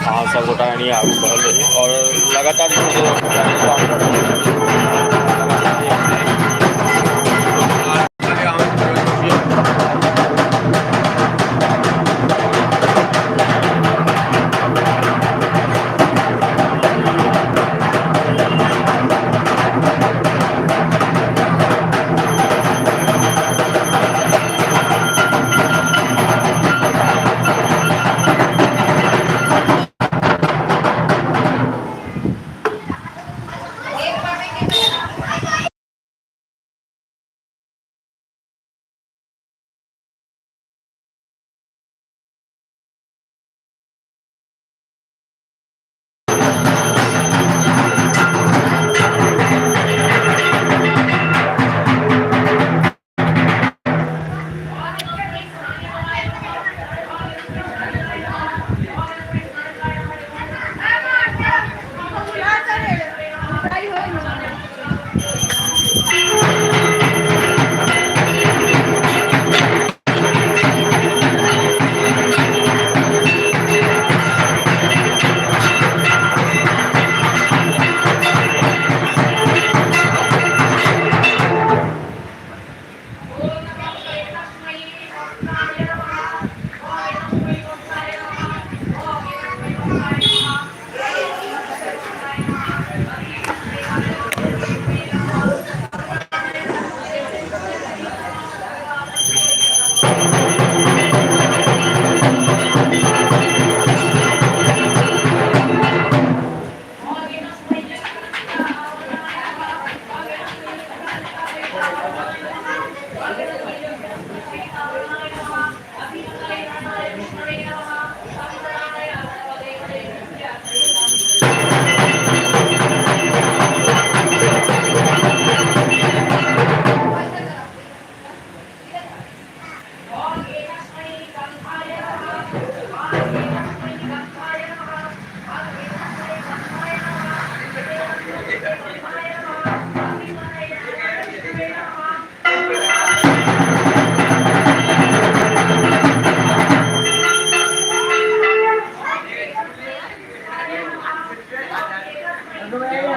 अहाँ सब गोटा एनी आगू बढ़ल रही और लगातार जे छै से काम कऽ रहल छी। लगातार जे आगे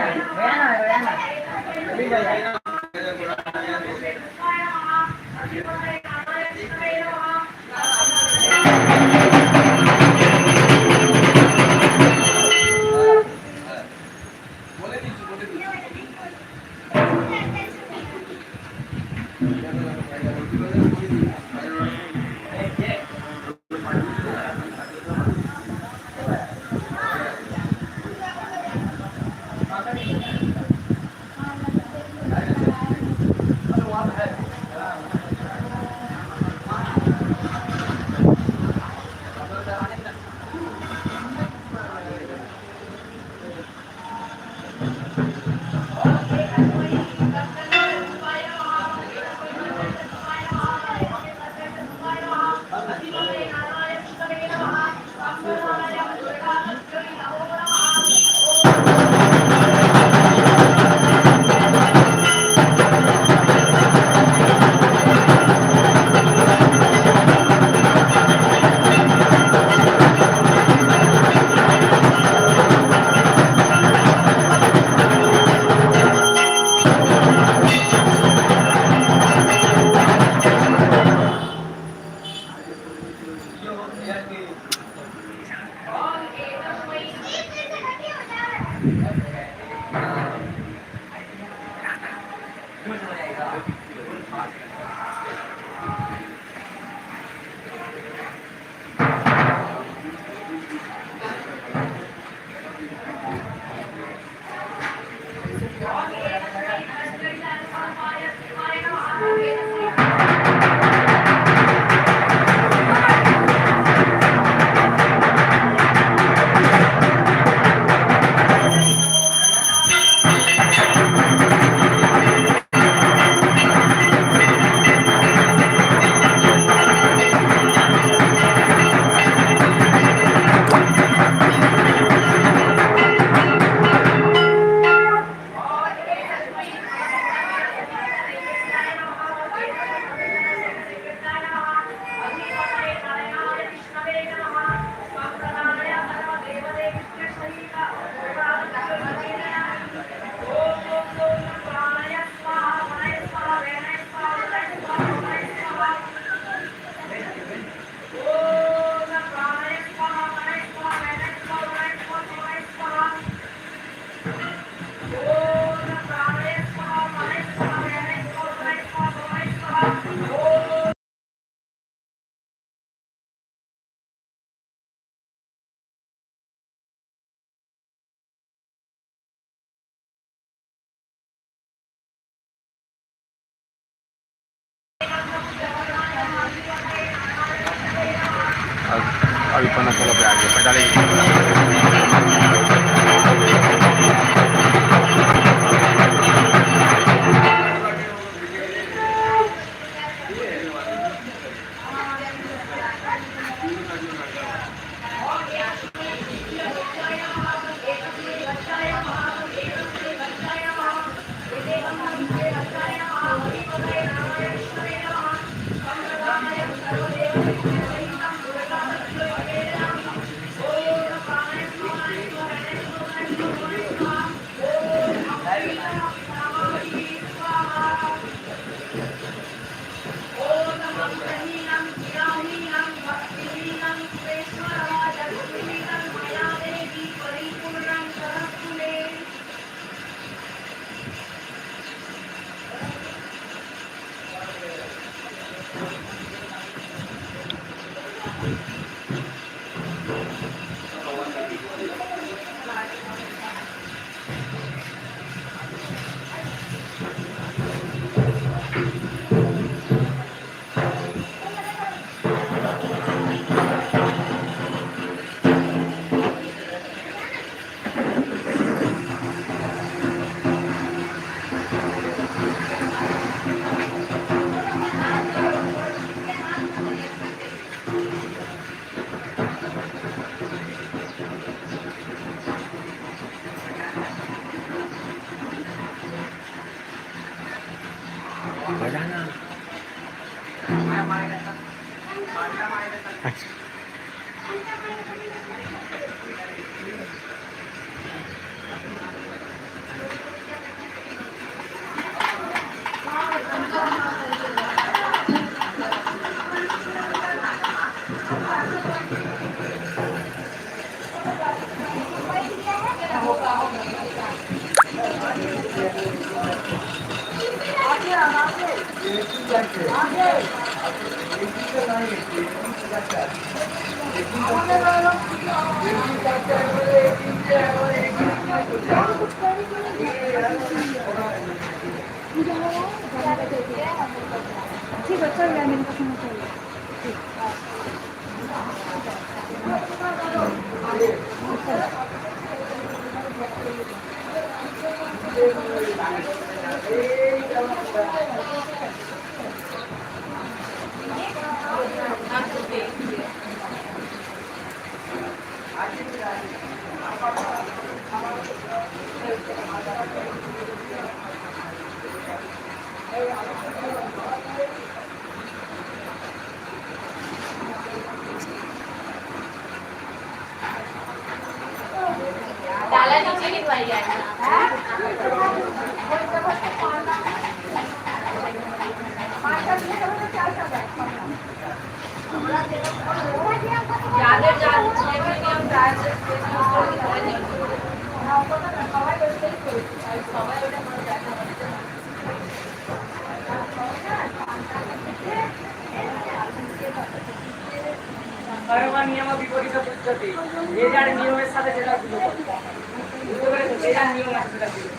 अहाँ छियै। अब अभी 15-16 पे आ गया, 45। बजाना। अच्छा। ठीक है चल मेरे पास में चल डाला नीचे गिरवाई जाएगा। नियम विपरीत पद्धती जे যার নিয়মের সাথে যেটা পুজো করে বুঝতে পেরেছো যেটা নিয়ম আছে সেটা পুজো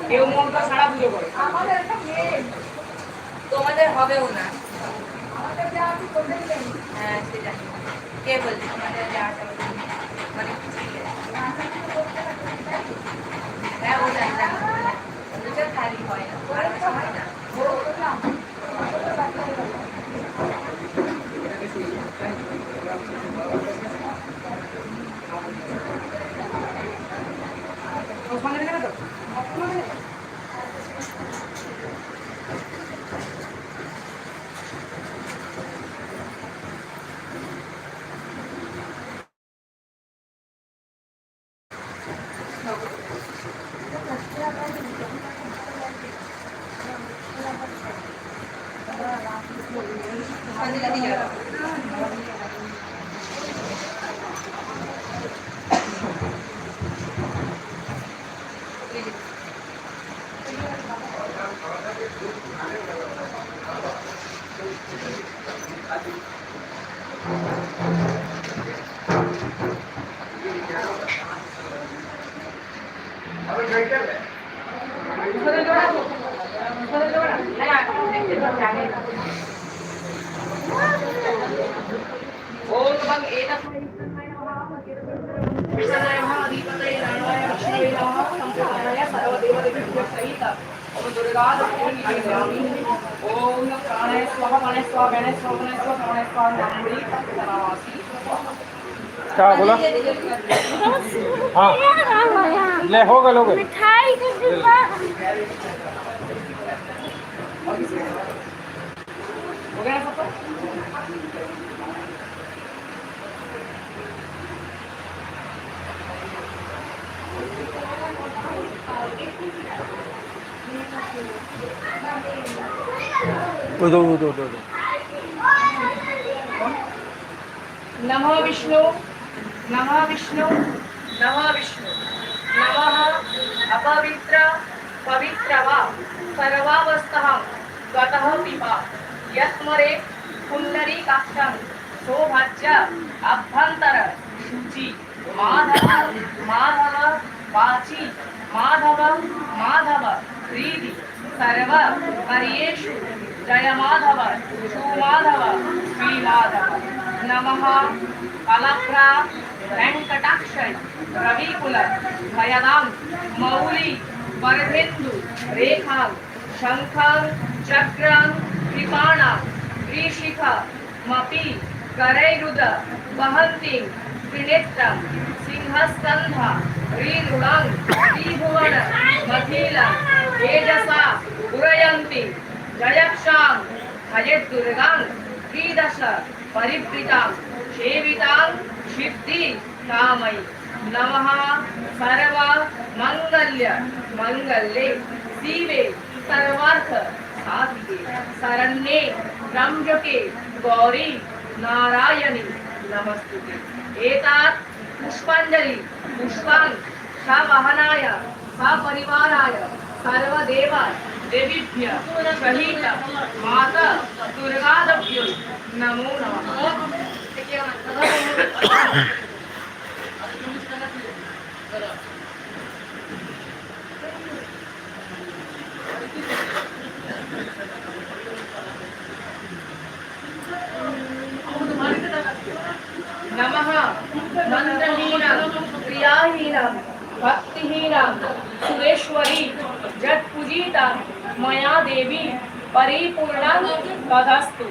কেউ মনটা সারা পুজো করে আমাদের একটা মেয়ে তোমাদের হবেও না আমাদের যা আছে তোদের নেই হ্যাঁ সেটা কে বলছে আমাদের যা আছে মানে হ্যাঁ ও জানা ওটা খালি হয় না আর কিছু হয় না एवं एतस्मै विष्णुवे नमः विष्णुवे नमः अधिपतये नारायणाय विष्णुवे नमः संप्रदाय सर्वदेवदेभ्यो सहित ओम दुर्गा दक्षिणी नमामि ओम प्राणाय स्वाहा प्राणाय स्वाहा गणेश स्वाहा गणेश स्वाहा प्राणाय स्वाहा नामड़ी तनावासी क्या बोला? हाँ ले हो गए लोग मिठाई का डिब्बा हो गया सब दो नमः विष्णु नमः विष्णु नमः विष्णु नमः अपवित्र पवित्र वा सर्वावस्थः गतः पिबा यस्मरे पुंडरीकाक्षं सौभाज्य अभ्यंतर शुचि माधव माधव वाची माधव माधव हृदि सर्व कार्येषु जय माधव सुमाधव श्री माधव नमः कलप्रा वेंकटाक्षय रविकुल भयदां मौली वरदेन्दु रेखां शंखं चक्रं कृपाणां त्रिशिखा मपि करैरुद वहन्तीं त्रिनेत्रं सिंहस्कन्धा ऋणुलं त्रिभुवन मखिलं तेजसा उरयन्ति जयक्षां भजेद्दुर्गां त्रिदश परिवृतां सेवितां सिद्धि कामयि नमः सर्व मंगल्य मंगल्ये शिवे सर्वार्थ साधिके शरण्ये त्र्यंबके गौरी नारायणी नमस्तुते एतात् पुष्पांजलि पुष्पां सवहनाय सपरिवाराय सर्वदेव देवीभ्य सहित माता दुर्गाभ्यो नमो नमः नमः मंत्रहीनं क्रियाहीनं भक्तिहीनं सुरेश्वरी जगपूजिता मया देवी परिपूर्णं तदस्तु